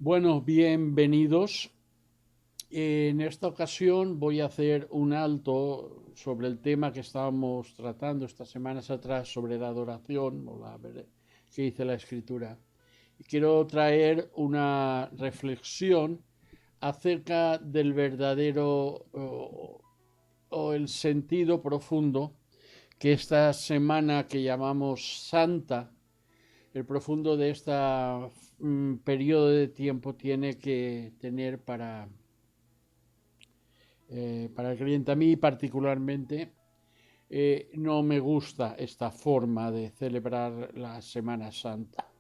Bueno, bienvenidos. En esta ocasión voy a hacer un alto sobre el tema que estábamos tratando estas semanas atrás sobre la adoración o que dice la Escritura. Y quiero traer una reflexión acerca del verdadero o el sentido profundo que esta semana que llamamos Santa, el profundo de este periodo de tiempo tiene que tener para el creyente. A mí particularmente no me gusta esta forma de celebrar la Semana Santa.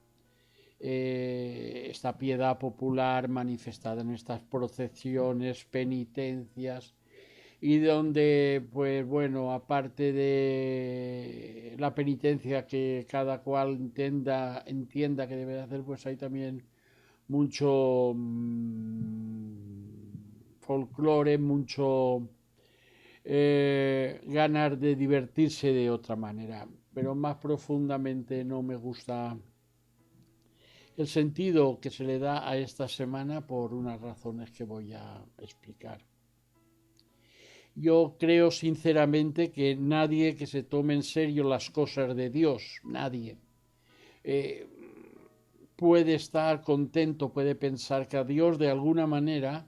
Esta piedad popular manifestada en estas procesiones, penitencias, y donde, pues bueno, aparte de la penitencia que cada cual entienda que debe de hacer, pues hay también mucho folclore, mucho ganas de divertirse de otra manera, pero más profundamente no me gusta el sentido que se le da a esta semana por unas razones que voy a explicar. Yo creo sinceramente que nadie que se tome en serio las cosas de Dios, nadie, puede estar contento, puede pensar que a Dios de alguna manera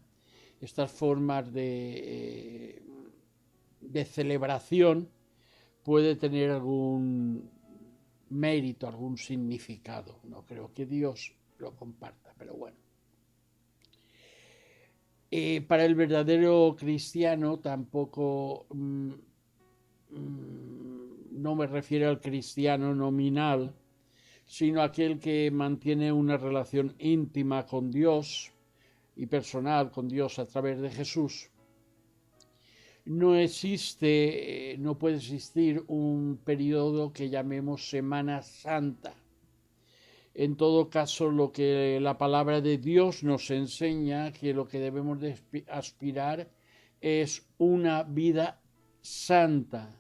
estas formas de celebración puede tener algún mérito, algún significado. No creo que Dios lo comparta, pero bueno. Para el verdadero cristiano tampoco no me refiero al cristiano nominal, sino aquel que mantiene una relación íntima con Dios y personal con Dios a través de Jesús. No existe, no puede existir un periodo que llamemos Semana Santa. En todo caso, lo que la palabra de Dios nos enseña, que lo que debemos de aspirar es una vida santa.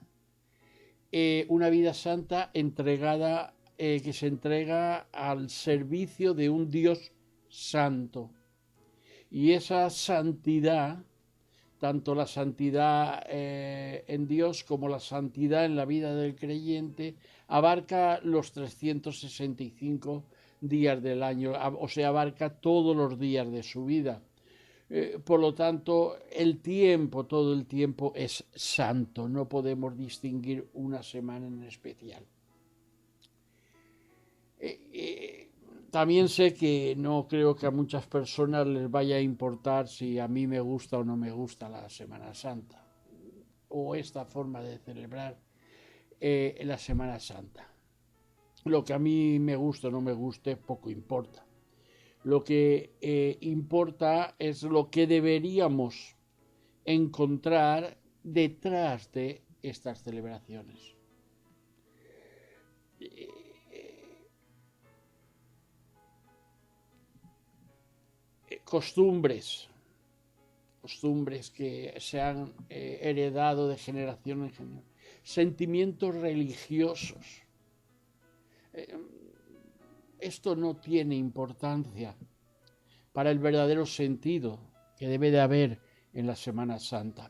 Una vida santa entregada, que se entrega al servicio de un Dios santo. Y esa santidad, tanto la santidad en Dios como la santidad en la vida del creyente, abarca los 365 días del año, o sea, abarca todos los días de su vida. Por lo tanto, todo el tiempo es santo, no podemos distinguir una semana en especial. También sé que no creo que a muchas personas les vaya a importar si a mí me gusta o no me gusta la Semana Santa o esta forma de celebrar la Semana Santa. Lo que a mí me guste o no me guste poco importa. Lo que importa es lo que deberíamos encontrar detrás de estas celebraciones. Costumbres que se han heredado de generación en generación, sentimientos religiosos. Esto no tiene importancia para el verdadero sentido que debe de haber en la Semana Santa.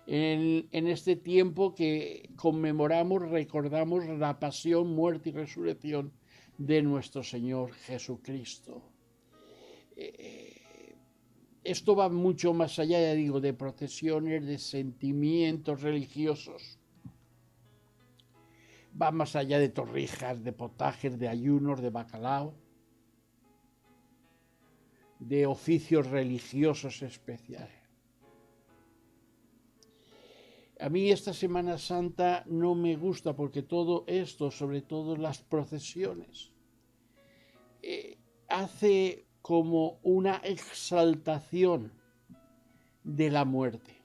En este tiempo que conmemoramos, recordamos la pasión, muerte y resurrección de nuestro Señor Jesucristo. Esto va mucho más allá, ya digo, de procesiones, de sentimientos religiosos. Va más allá de torrijas, de potajes, de ayunos, de bacalao, de oficios religiosos especiales. A mí esta Semana Santa no me gusta porque todo esto, sobre todo las procesiones, hace como una exaltación de la muerte.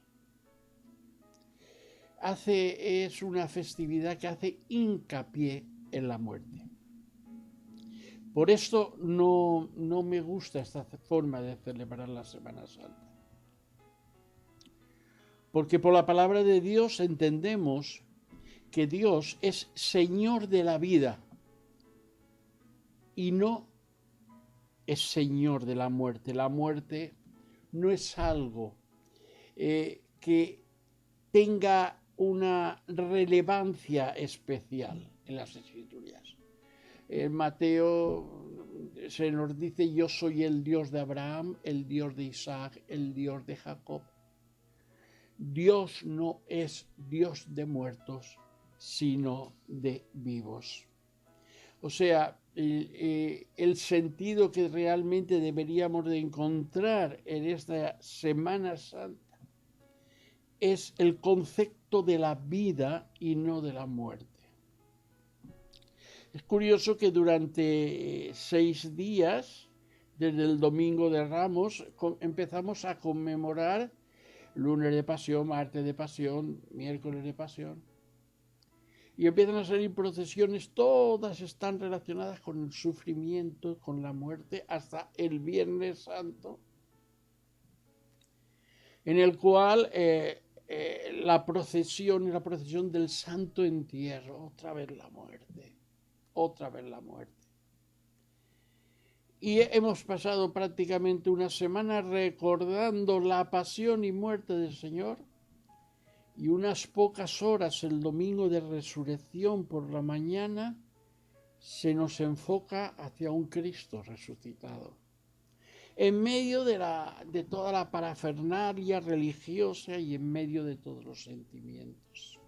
Es una festividad que hace hincapié en la muerte. Por esto no me gusta esta forma de celebrar la Semana Santa. Porque por la palabra de Dios entendemos que Dios es Señor de la vida y no es Señor de la muerte. La muerte no es algo que tenga una relevancia especial en las Escrituras. En Mateo se nos dice: yo soy el Dios de Abraham, el Dios de Isaac, el Dios de Jacob. Dios no es Dios de muertos, sino de vivos. O sea, el sentido que realmente deberíamos de encontrar en esta Semana Santa es el concepto de la vida y no de la muerte. Es curioso que durante 6 días, desde el Domingo de Ramos, empezamos a conmemorar lunes de pasión, martes de pasión, miércoles de pasión. Y empiezan a salir procesiones, todas están relacionadas con el sufrimiento, con la muerte, hasta el Viernes Santo, en el cual la procesión es la procesión del Santo Entierro, otra vez la muerte. Otra vez la muerte. Y hemos pasado prácticamente una semana recordando la pasión y muerte del Señor, y unas pocas horas el domingo de resurrección por la mañana se nos enfoca hacia un Cristo resucitado. En medio de toda la parafernalia religiosa y en medio de todos los sentimientos.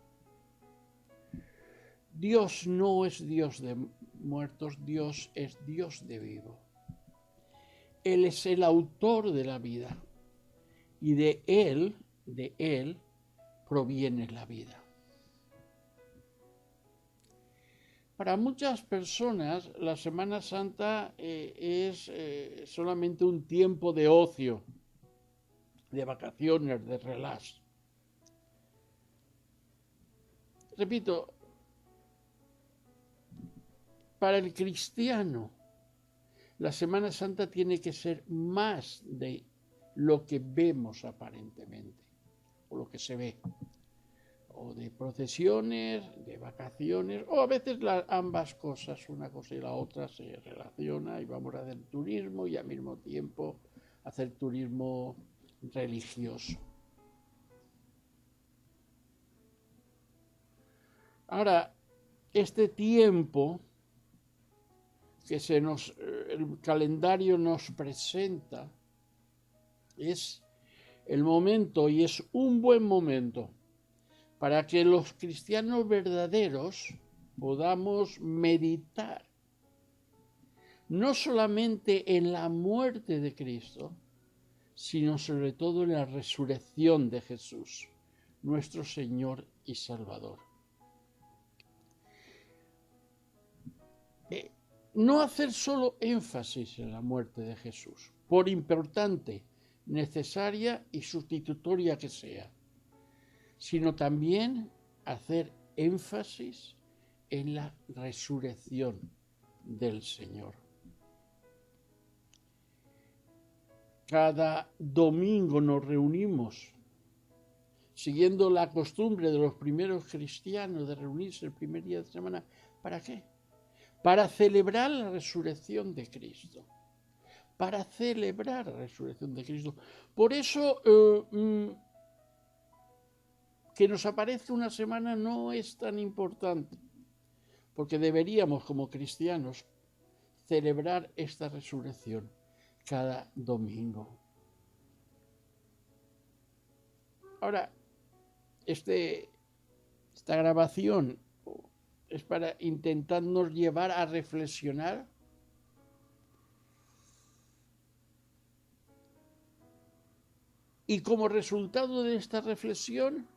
Dios no es Dios de muertos, Dios es Dios de vivo. Él es el autor de la vida y de Él proviene la vida. Para muchas personas la Semana Santa es solamente un tiempo de ocio, de vacaciones, de relax. Repito, para el cristiano, la Semana Santa tiene que ser más de lo que vemos aparentemente, o lo que se ve, o de procesiones, de vacaciones, o a veces ambas cosas, una cosa y la otra se relaciona, y vamos a hacer turismo y al mismo tiempo hacer turismo religioso. Ahora, este tiempo que el calendario nos presenta es el momento, y es un buen momento, para que los cristianos verdaderos podamos meditar no solamente en la muerte de Cristo, sino sobre todo en la resurrección de Jesús, nuestro Señor y Salvador. No hacer solo énfasis en la muerte de Jesús, por importante, necesaria y sustitutoria que sea, sino también hacer énfasis en la resurrección del Señor. Cada domingo nos reunimos, siguiendo la costumbre de los primeros cristianos de reunirse el primer día de semana. ¿Para qué? Para celebrar la resurrección de Cristo. Para celebrar la resurrección de Cristo. Por eso, que nos aparezca una semana no es tan importante, porque deberíamos, como cristianos, celebrar esta resurrección cada domingo. Ahora, esta grabación es para intentarnos llevar a reflexionar y, como resultado de esta reflexión,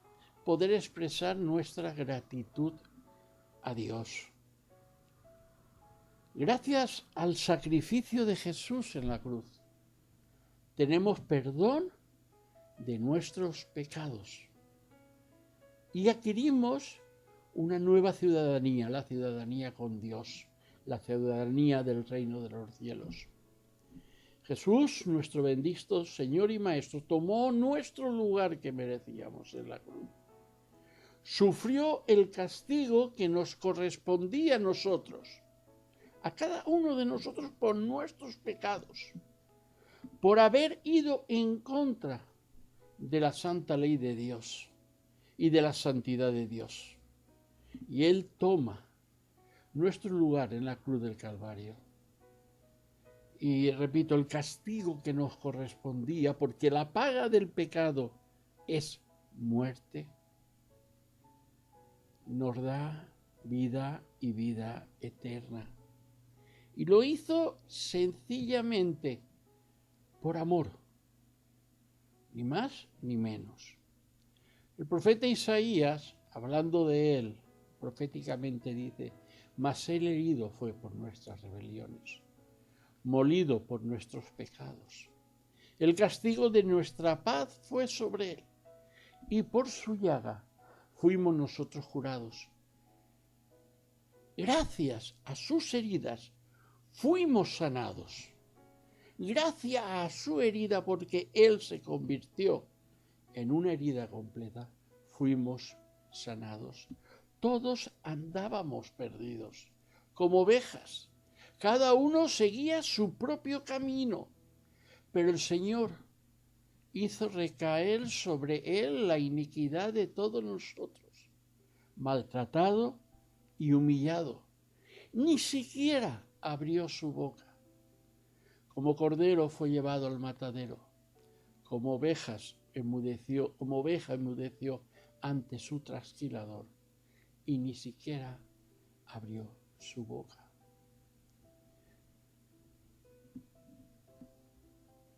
poder expresar nuestra gratitud a Dios. Gracias al sacrificio de Jesús en la cruz, tenemos perdón de nuestros pecados y adquirimos una nueva ciudadanía, la ciudadanía con Dios, la ciudadanía del reino de los cielos. Jesús, nuestro bendito Señor y Maestro, tomó nuestro lugar que merecíamos en la cruz. Sufrió el castigo que nos correspondía a nosotros, a cada uno de nosotros por nuestros pecados, por haber ido en contra de la santa ley de Dios y de la santidad de Dios. Y Él toma nuestro lugar en la cruz del Calvario. Y repito, el castigo que nos correspondía, porque la paga del pecado es muerte, nos da vida y vida eterna. Y lo hizo sencillamente por amor, ni más ni menos. El profeta Isaías, hablando de él, proféticamente dice: mas él herido fue por nuestras rebeliones, molido por nuestros pecados. El castigo de nuestra paz fue sobre él, y por su llaga fuimos nosotros curados. Gracias a sus heridas fuimos sanados. Gracias a su herida, porque él se convirtió en una herida completa, fuimos sanados. Todos andábamos perdidos, como ovejas. Cada uno seguía su propio camino, pero el Señor hizo recaer sobre él la iniquidad de todos nosotros, maltratado y humillado. Ni siquiera abrió su boca. Como cordero fue llevado al matadero, como oveja enmudeció ante su trasquilador, y ni siquiera abrió su boca.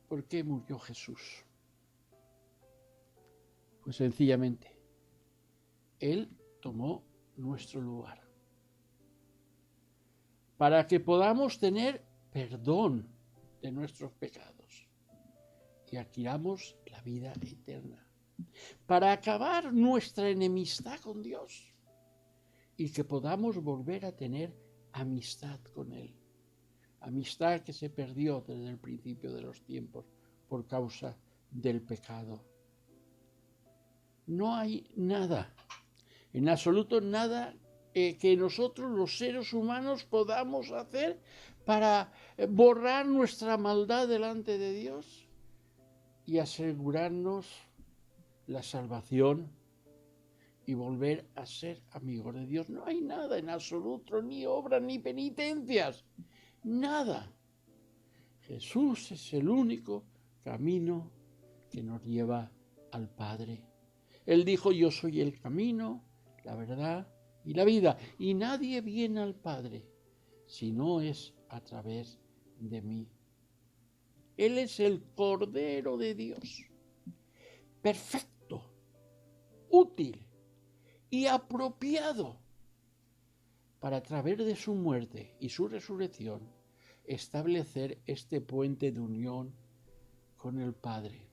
¿Por qué murió Jesús? Pues sencillamente, Él tomó nuestro lugar, para que podamos tener perdón de nuestros pecados y adquiramos la vida eterna, para acabar nuestra enemistad con Dios y que podamos volver a tener amistad con Él, amistad que se perdió desde el principio de los tiempos por causa del pecado. No hay nada, en absoluto nada, que nosotros los seres humanos podamos hacer para borrar nuestra maldad delante de Dios y asegurarnos la salvación y volver a ser amigos de Dios. No hay nada en absoluto, ni obras, ni penitencias, nada. Jesús es el único camino que nos lleva al Padre. Él dijo: yo soy el camino, la verdad y la vida, y nadie viene al Padre si no es a través de mí. Él es el Cordero de Dios, perfecto, útil y apropiado para, a través de su muerte y su resurrección, establecer este puente de unión con el Padre.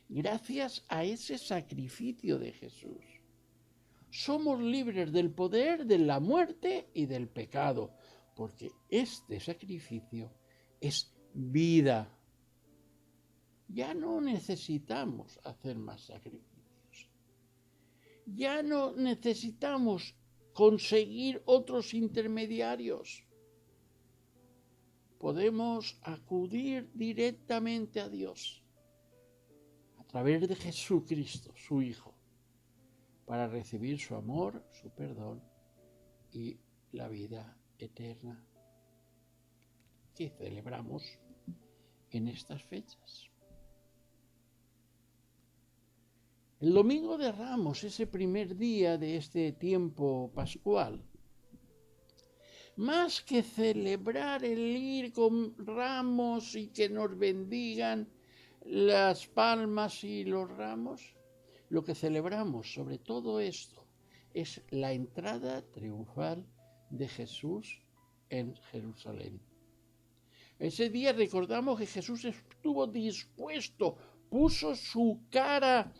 Gracias a ese sacrificio de Jesús, somos libres del poder de la muerte y del pecado, porque este sacrificio es vida. Ya no necesitamos hacer más sacrificios. Ya no necesitamos conseguir otros intermediarios. Podemos acudir directamente a Dios a través de Jesucristo, su Hijo, para recibir su amor, su perdón y la vida eterna que celebramos en estas fechas. El Domingo de Ramos, ese primer día de este tiempo pascual, más que celebrar el ir con ramos y que nos bendigan las palmas y los ramos, lo que celebramos sobre todo esto es la entrada triunfal de Jesús en Jerusalén. Ese día recordamos que Jesús estuvo dispuesto, puso su cara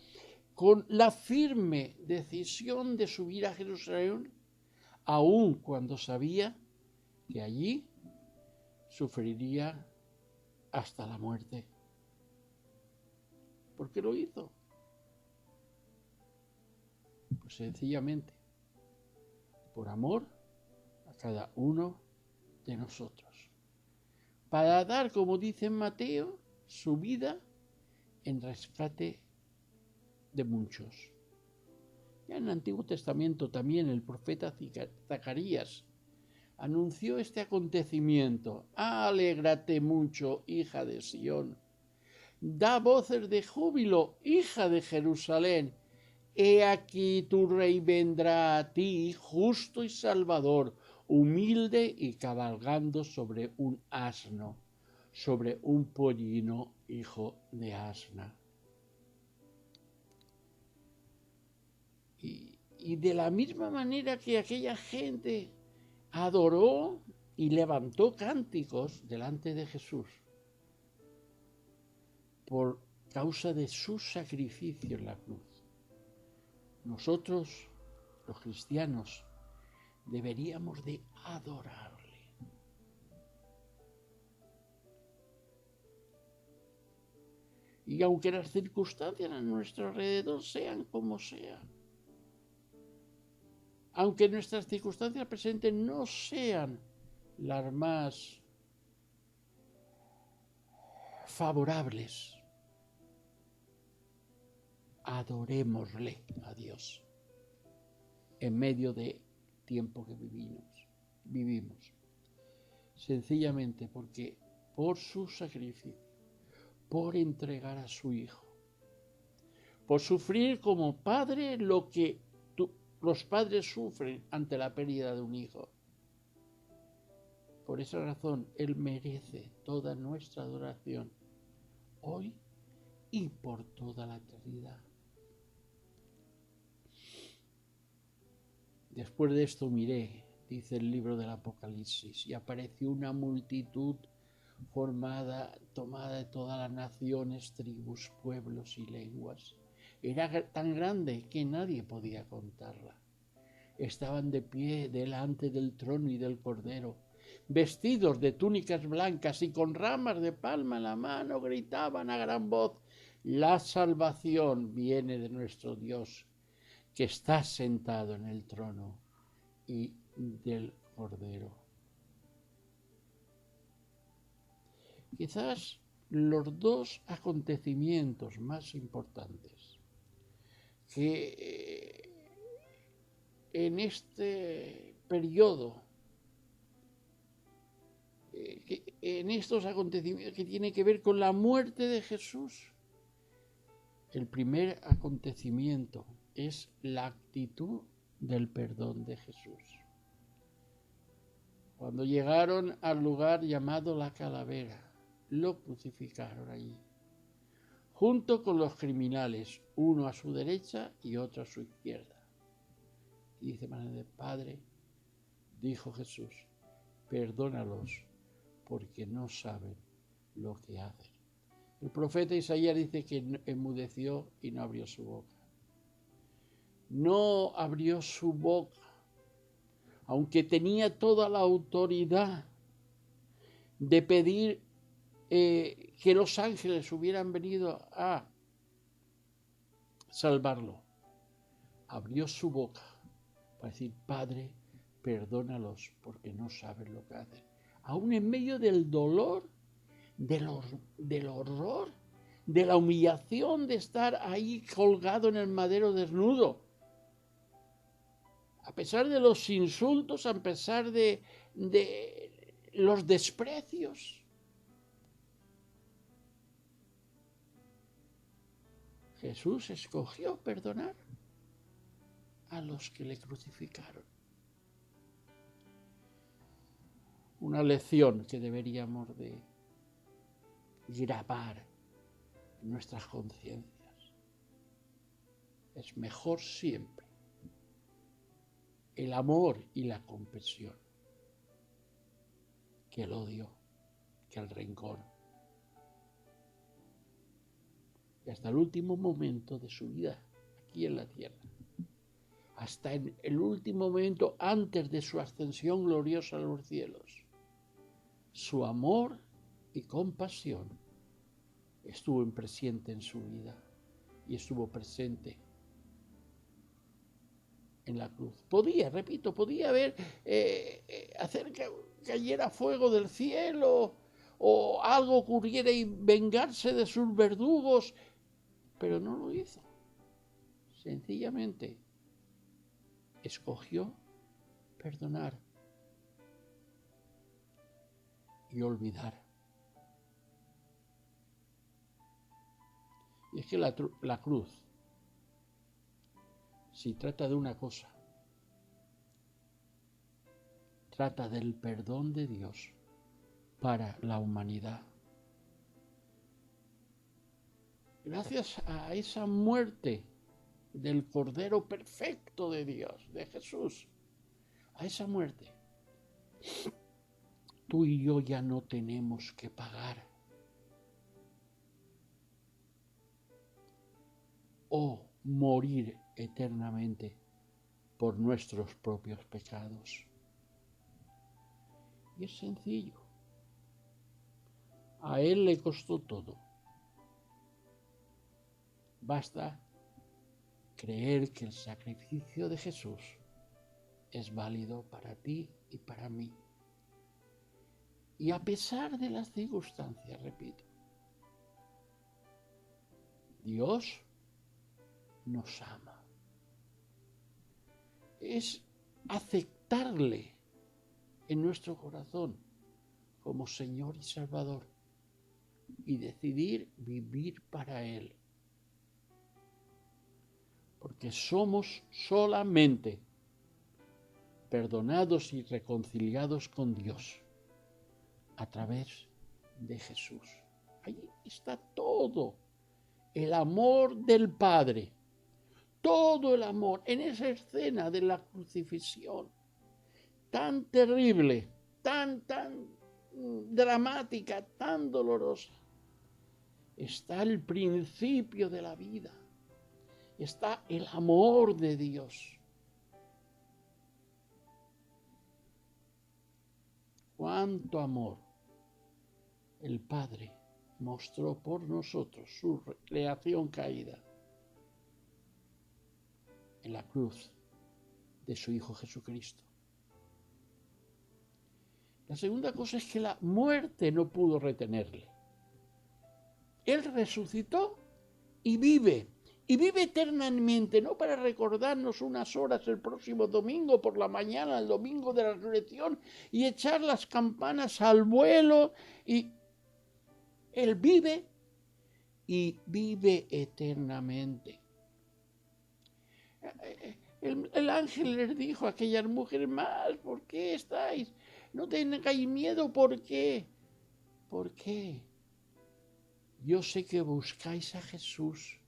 con la firme decisión de subir a Jerusalén, aun cuando sabía que allí sufriría hasta la muerte. ¿Por qué lo hizo? Pues sencillamente por amor a a cada uno de nosotros, para dar, como dice Mateo, su vida en rescate de muchos. Ya en el Antiguo Testamento también el profeta Zacarías anunció este acontecimiento. Alégrate mucho, hija de Sión. Da voces de júbilo, hija de Jerusalén. He aquí tu rey vendrá a ti, justo y salvador, humilde y cabalgando sobre un asno, sobre un pollino hijo de asna. Y de la misma manera que aquella gente adoró y levantó cánticos delante de Jesús por causa de su sacrificio en la cruz, nosotros, los cristianos, deberíamos de adorarle. Y aunque las circunstancias a nuestro alrededor sean como sean, aunque nuestras circunstancias presentes no sean las más favorables, adorémosle a Dios en medio de tiempo que vivimos. Sencillamente porque por su sacrificio, por entregar a su Hijo, por sufrir como padre lo que los padres sufren ante la pérdida de un hijo. Por esa razón, Él merece toda nuestra adoración, hoy y por toda la eternidad. Después de esto miré, dice el libro del Apocalipsis, y apareció una multitud tomada de todas las naciones, tribus, pueblos y lenguas. Era tan grande que nadie podía contarla. Estaban de pie delante del trono y del Cordero, vestidos de túnicas blancas y con ramas de palma en la mano, gritaban a gran voz: la salvación viene de nuestro Dios, que está sentado en el trono, y del Cordero. Quizás los dos acontecimientos más importantes que en este periodo, en estos acontecimientos que tienen que ver con la muerte de Jesús, el primer acontecimiento es la actitud del perdón de Jesús. Cuando llegaron al lugar llamado la Calavera, lo crucificaron allí, junto con los criminales, uno a su derecha y otro a su izquierda. Y dice Manuel: Padre, dijo Jesús, perdónalos, porque no saben lo que hacen. El profeta Isaías dice que enmudeció y no abrió su boca. No abrió su boca, aunque tenía toda la autoridad de pedir que los ángeles hubieran venido a salvarlo. Abrió su boca para decir: Padre, perdónalos porque no saben lo que hacen. Aún en medio del dolor, del horror, de la humillación de estar ahí colgado en el madero desnudo. A pesar de los insultos, a pesar de los desprecios, Jesús escogió perdonar a los que le crucificaron. Una lección que deberíamos de grabar en nuestras conciencias. Es mejor siempre el amor y la compasión que el odio, que el rencor. Y hasta el último momento de su vida aquí en la tierra, hasta en el último momento antes de su ascensión gloriosa a los cielos, su amor y compasión estuvo presente en su vida y estuvo presente en la cruz. Podía, repito, podía haber hacer que cayera fuego del cielo o algo ocurriera y vengarse de sus verdugos, pero no lo hizo. Sencillamente escogió perdonar y olvidar. Y es que la cruz, si trata de una cosa, trata del perdón de Dios para la humanidad. Gracias a esa muerte del Cordero perfecto de Dios, de Jesús, a esa muerte, tú y yo ya no tenemos que pagar o morir eternamente por nuestros propios pecados. Y es sencillo. A Él le costó todo. Basta creer que el sacrificio de Jesús es válido para ti y para mí. Y a pesar de las circunstancias, repito, Dios nos ama. Es aceptarle en nuestro corazón como Señor y Salvador y decidir vivir para Él. Porque somos solamente perdonados y reconciliados con Dios a través de Jesús. Ahí está todo el amor del Padre, todo el amor en esa escena de la crucifixión, tan terrible, tan dramática, tan dolorosa. Está el principio de la vida, está el amor de Dios. Cuánto amor el Padre mostró por nosotros, su creación caída, en la cruz de su Hijo Jesucristo. La segunda cosa es que la muerte no pudo retenerle. Él resucitó y vive eternamente, no para recordarnos unas horas el próximo domingo por la mañana, el domingo de la resurrección, y echar las campanas al vuelo. Y Él vive y vive eternamente. El ángel les dijo a aquellas mujeres: mal, ¿por qué estáis? No tengáis miedo, ¿por qué? ¿Por qué? Yo sé que buscáis a Jesús,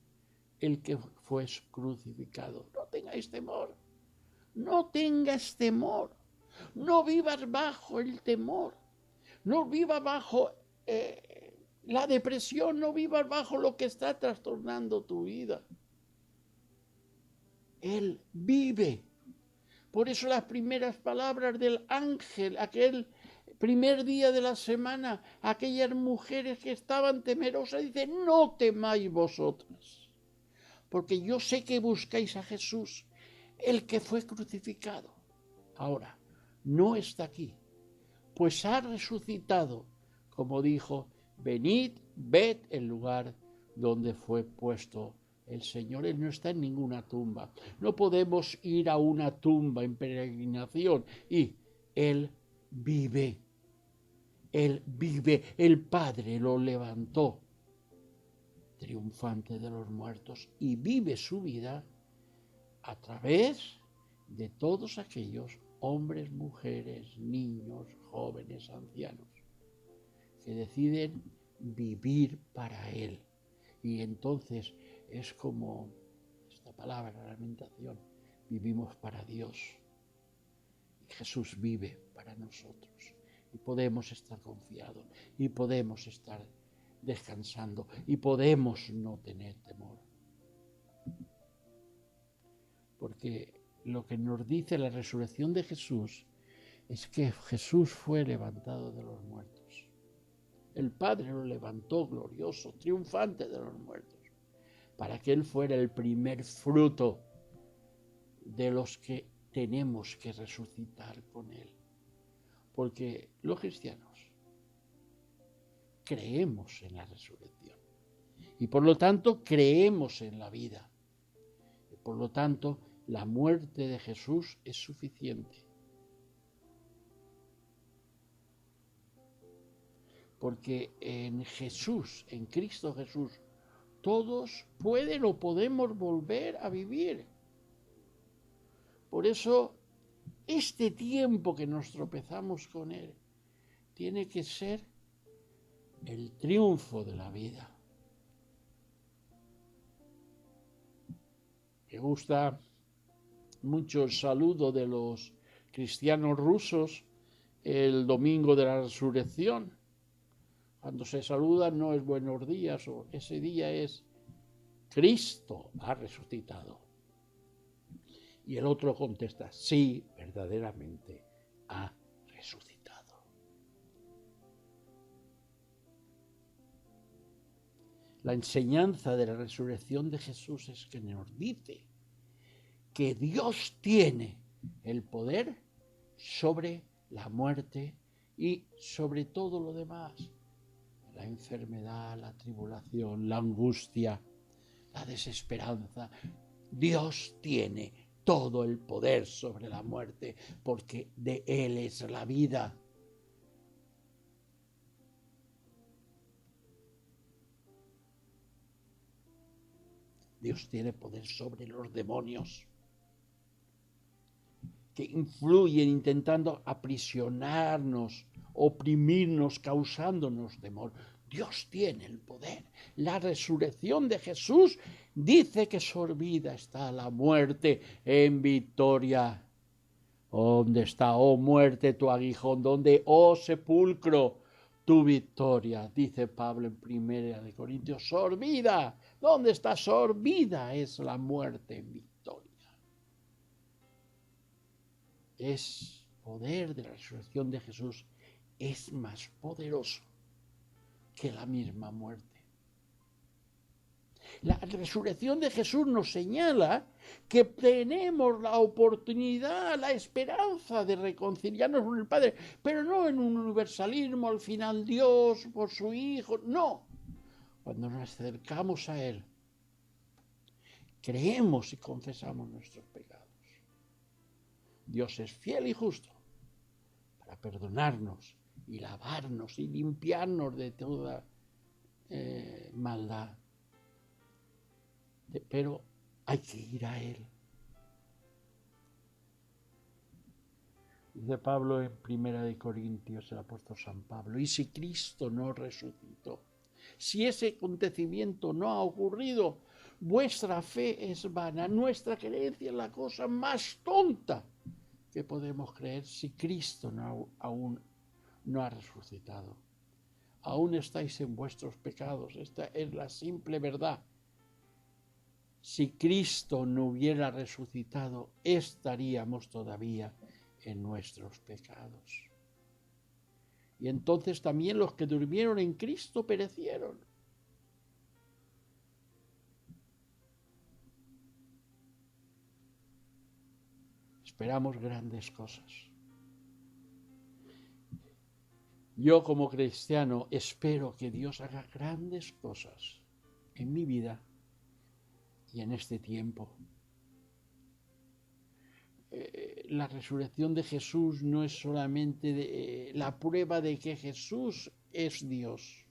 el que fue crucificado. No tengáis temor, no tengas temor, no vivas bajo el temor, no vivas bajo la depresión, no vivas bajo lo que está trastornando tu vida. Él vive. Por eso las primeras palabras del ángel, aquel primer día de la semana, aquellas mujeres que estaban temerosas, dicen: no temáis vosotras, porque yo sé que buscáis a Jesús, el que fue crucificado. Ahora, no está aquí, pues ha resucitado, como dijo: venid, ved el lugar donde fue puesto el Señor. Él no está en ninguna tumba. No podemos ir a una tumba en peregrinación. Y Él vive. Él vive. El Padre lo levantó triunfante de los muertos y vive su vida a través de todos aquellos hombres, mujeres, niños, jóvenes, ancianos que deciden vivir para Él. Y entonces es como esta palabra, la lamentación: vivimos para Dios. Y Jesús vive para nosotros. Y podemos estar confiados. Y podemos estar descansando. Y podemos no tener temor. Porque lo que nos dice la resurrección de Jesús es que Jesús fue levantado de los muertos. El Padre lo levantó glorioso, triunfante de los muertos, para que Él fuera el primer fruto de los que tenemos que resucitar con Él. Porque los cristianos creemos en la resurrección y por lo tanto creemos en la vida. Y por lo tanto, la muerte de Jesús es suficiente. Porque en Jesús, en Cristo Jesús, todos pueden o podemos volver a vivir. Por eso, este tiempo que nos tropezamos con Él tiene que ser el triunfo de la vida. Me gusta mucho el saludo de los cristianos rusos el domingo de la resurrección. Cuando se saludan no es buenos días, o ese día es Cristo ha resucitado. Y el otro contesta, sí, verdaderamente ha resucitado. La enseñanza de la resurrección de Jesús es que nos dice que Dios tiene el poder sobre la muerte y sobre todo lo demás. La enfermedad, la tribulación, la angustia, la desesperanza. Dios tiene todo el poder sobre la muerte porque de Él es la vida. Dios tiene poder sobre los demonios que influyen intentando aprisionarnos, oprimirnos, causándonos temor. Dios tiene el poder. La resurrección de Jesús dice que sorbida está la muerte en victoria. ¿Dónde está, oh muerte, tu aguijón? ¿Dónde, oh sepulcro, tu victoria? Dice Pablo en 1 Corintios, sorbida. ¿Dónde está? Sorbida es la muerte en victoria. Es poder de la resurrección de Jesús, es más poderoso que la misma muerte. La resurrección de Jesús nos señala que tenemos la oportunidad, la esperanza de reconciliarnos con el Padre, pero no en un universalismo, al final Dios por su Hijo, no. Cuando nos acercamos a Él, creemos y confesamos nuestros pecados. Dios es fiel y justo para perdonarnos y lavarnos y limpiarnos de toda maldad. Pero hay que ir a Él. Dice Pablo en 1 Corintios, el apóstol San Pablo, y si Cristo no resucitó, si ese acontecimiento no ha ocurrido, vuestra fe es vana, nuestra creencia es la cosa más tonta que podemos creer si Cristo aún no ha resucitado. Aún estáis en vuestros pecados, esta es la simple verdad. Si Cristo no hubiera resucitado, estaríamos todavía en nuestros pecados. Y entonces también los que durmieron en Cristo perecieron. Esperamos grandes cosas. Yo como cristiano espero que Dios haga grandes cosas en mi vida y en este tiempo. La resurrección de Jesús no es solamente la prueba de que Jesús es Dios.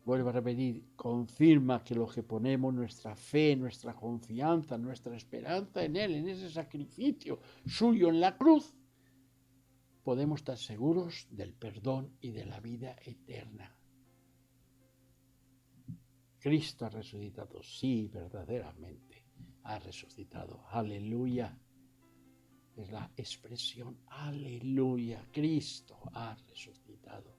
Vuelvo a repetir, confirma que lo que ponemos nuestra fe, nuestra confianza, nuestra esperanza en Él, en ese sacrificio suyo en la cruz, podemos estar seguros del perdón y de la vida eterna. Cristo ha resucitado, sí, verdaderamente ha resucitado. Aleluya. Es la expresión, aleluya, Cristo ha resucitado.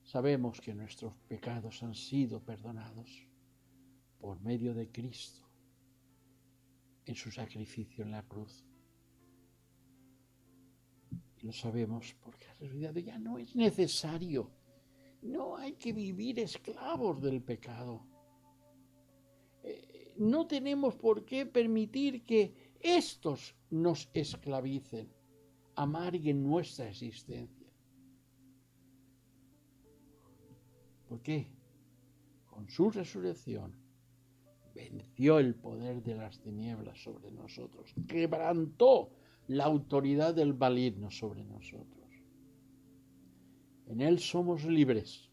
Sabemos que nuestros pecados han sido perdonados por medio de Cristo en su sacrificio en la cruz. Y lo sabemos porque ha resucitado. Ya no es necesario. No hay que vivir esclavos del pecado. no tenemos por qué permitir que estos nos esclavicen, amarguen nuestra existencia. ¿Por qué? Con su resurrección venció el poder de las tinieblas sobre nosotros, quebrantó la autoridad del maligno sobre nosotros. En Él somos libres.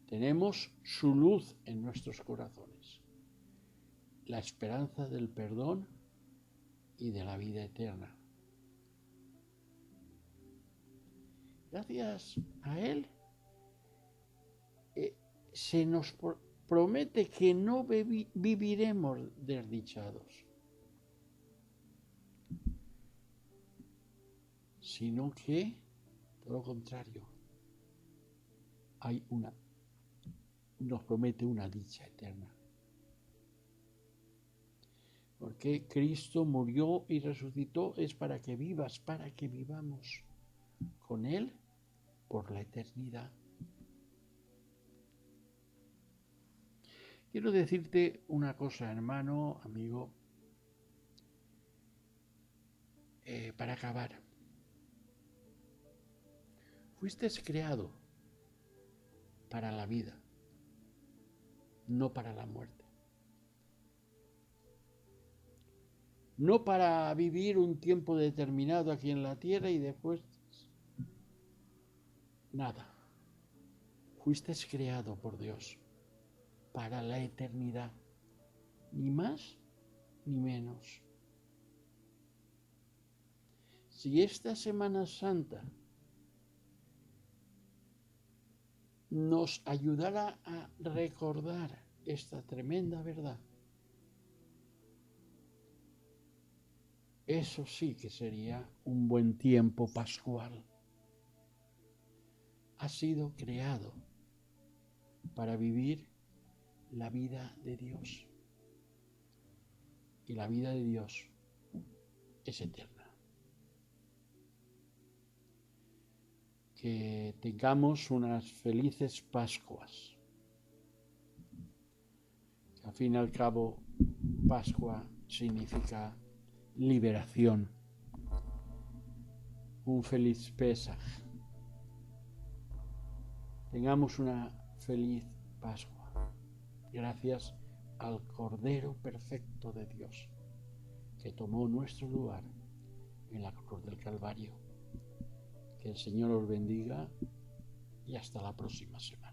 Tenemos su luz en nuestros corazones, la esperanza del perdón y de la vida eterna. Gracias a Él se nos promete que no viviremos desdichados, sino que, todo lo contrario, nos promete una dicha eterna. Porque Cristo murió y resucitó es para que vivas, para que vivamos con Él por la eternidad. Quiero decirte una cosa, hermano, amigo, para acabar. Fuiste creado para la vida, no para la muerte. No para vivir un tiempo determinado aquí en la tierra y después nada. Fuiste creado por Dios para la eternidad, ni más ni menos. Si esta Semana Santa nos ayudara a recordar esta tremenda verdad, eso sí que sería un buen tiempo pascual. Ha sido creado para vivir la vida de Dios. Y la vida de Dios es eterna. Que tengamos unas felices Pascuas. Que al fin y al cabo, Pascua significa liberación. Un feliz Pesaj. Tengamos una feliz Pascua. Gracias al Cordero perfecto de Dios, que tomó nuestro lugar en la cruz del Calvario. Que el Señor os bendiga y hasta la próxima semana.